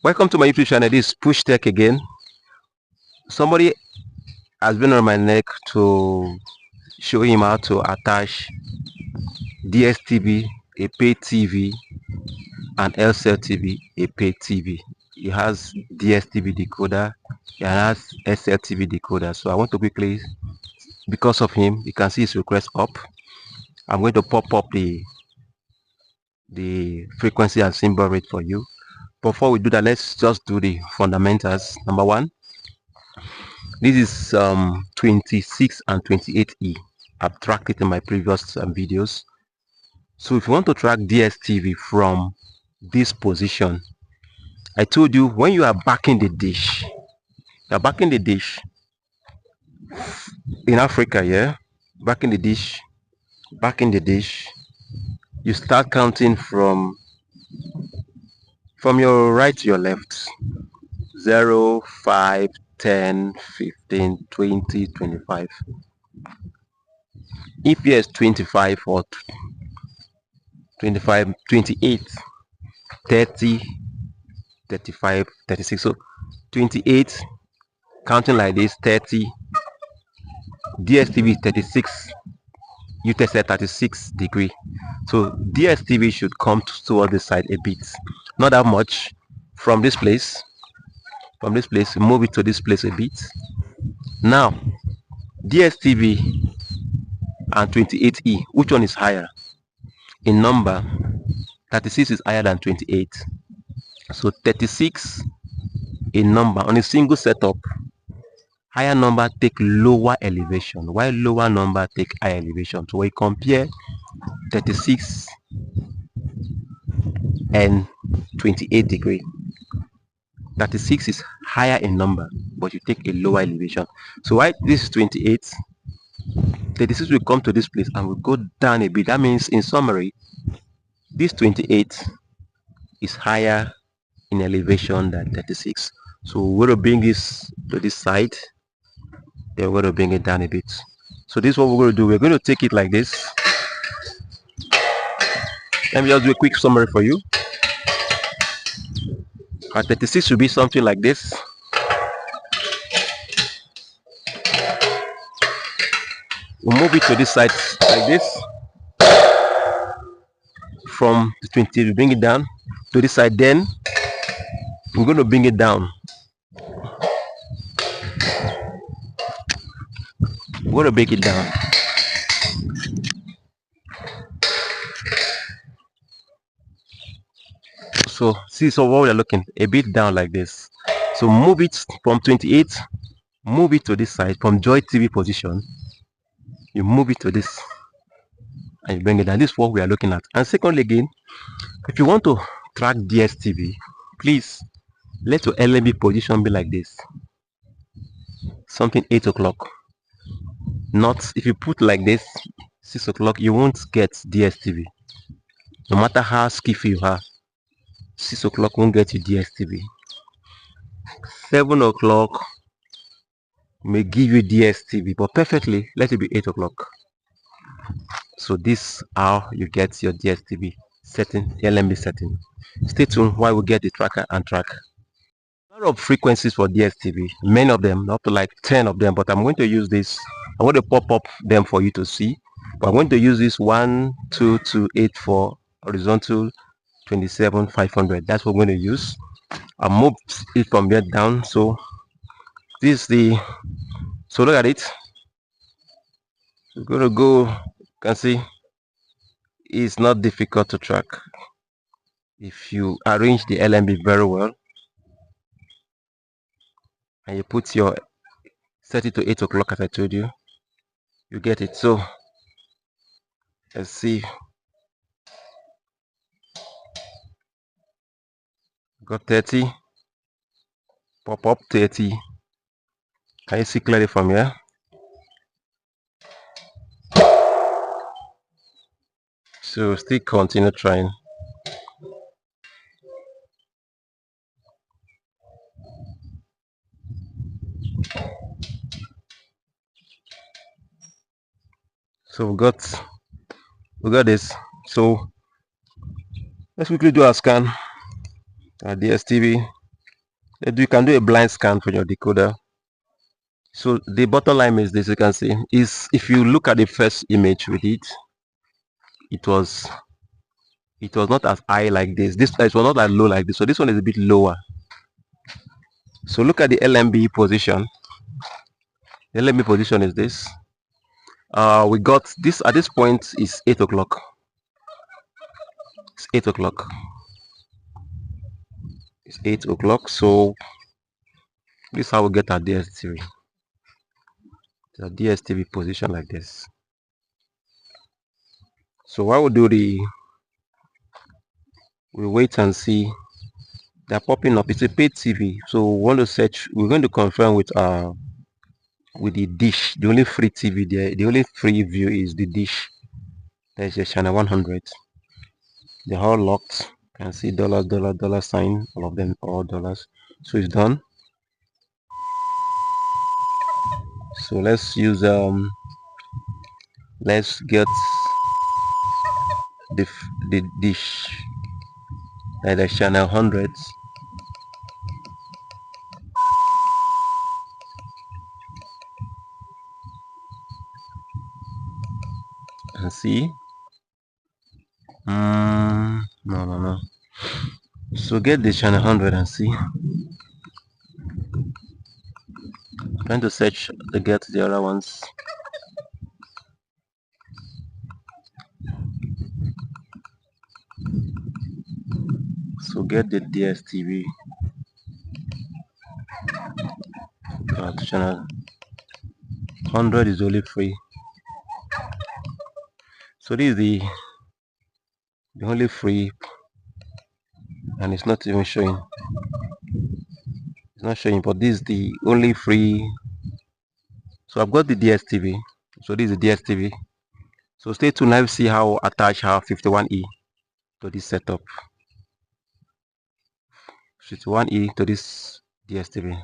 Welcome to my YouTube channel. This is Push Tech again. Somebody has been on my neck to show him how to attach DStv, a paid TV, and Eutelsat TV, a paid TV. He has DStv decoder, he has SLTV decoder. So I want to quickly, because of him, you can see his request up. I'm going to pop up the frequency and symbol rate for you. Before we do that, let's just do the fundamentals. Number one, this is 26 and 28E. I've tracked it in my previous videos. So if you want to track DStv from this position, I told you when you are backing the dish, you're backing the dish in Africa, yeah, backing the dish, you start counting from your right to your left. 0, 5, 10, 15, 20, 25. If yes, 25 or 25, 28, 30, 35, 36. So 28, counting like this, 30, DStv 36, Eutelsat 36 degree. So DStv should come toward the side a bit, not that much. From this place, move it to this place a bit. Now DStv and 28E, which one is higher in number? 36 is higher than 28. So 36 in number on a single setup, higher number take lower elevation, while lower number take higher elevation. So we compare 36 and 28 degree. 36 is higher in number, but you take a lower elevation. So why this is 28, 36 will come to this place and will go down a bit. That means, in summary, this 28 is higher in elevation than 36. So we're going to bring this to this side, then we're going to bring it down a bit. So this is what we're going to do. We're going to take it like this. Let me just do a quick summary for you. At 36 will be something like this. We'll move it to this side like this. From the 20, we bring it down to this side. Then we're going to bring it down. We're going to break it down. So see, so what we're looking a bit down like this. So move it from 28, move it to this side. From Joy TV position, you move it to this and you bring it down. This is what we are looking at. And secondly, again, if you want to track DStv, please let your LMB position be like this, something 8 o'clock. Not if you put like this 6 o'clock, you won't get DStv. No matter how skillful you are, 6 o'clock won't get you DStv. 7 o'clock may give you DStv, but perfectly let it be 8 o'clock. So this is how you get your DStv setting, LMB setting. Stay tuned while we get the tracker and track. A lot of frequencies for DStv, many of them, up to like 10 of them, but I'm going to use this. I'm going to pop up them for you to see, but I'm going to use this 12284 horizontal 27 500. That's what we're going to use. I move it from here down. So this is the, so look at it. We're going to go, you can see it's not difficult to track if you arrange the LMB very well and you put your, set it to 8 o'clock as I told you, you get it. So let's see, got 30, pop up 30. Can you see clearly from here? So still continue trying. So we got this. So let's quickly do our scan at DStv. You can do a blind scan for your decoder. So the bottom line is this, you can see, is if you look at the first image with it, it was not as high like this. It was not as low like this. So this one is a bit lower. So look at the LMB position. The LMB position is this. We got this at this point is 8 o'clock. It's 8 o'clock. It's 8 o'clock. So this is how we get our DStv. The DStv position like this. So while we wait and see. They're popping up. It's a paid TV. So we want to search. We're going to confirm with the dish. The only free TV there, the only free view is the dish. There's a channel 100. They're all locked. You can see dollar sign. All of them all dollars. So it's done. So let's use let's get the dish. The channel 100. And see. No. So get the channel 100 and see. Trying to search to get the other ones. So get the DStv channel 100 is only free. So this is the only free, and it's not even showing. It's not showing, but this is the only free. So I've got the DStv. So this is the DStv. So stay tuned. Let's see how attach our 51E to this setup. 51E to this DStv.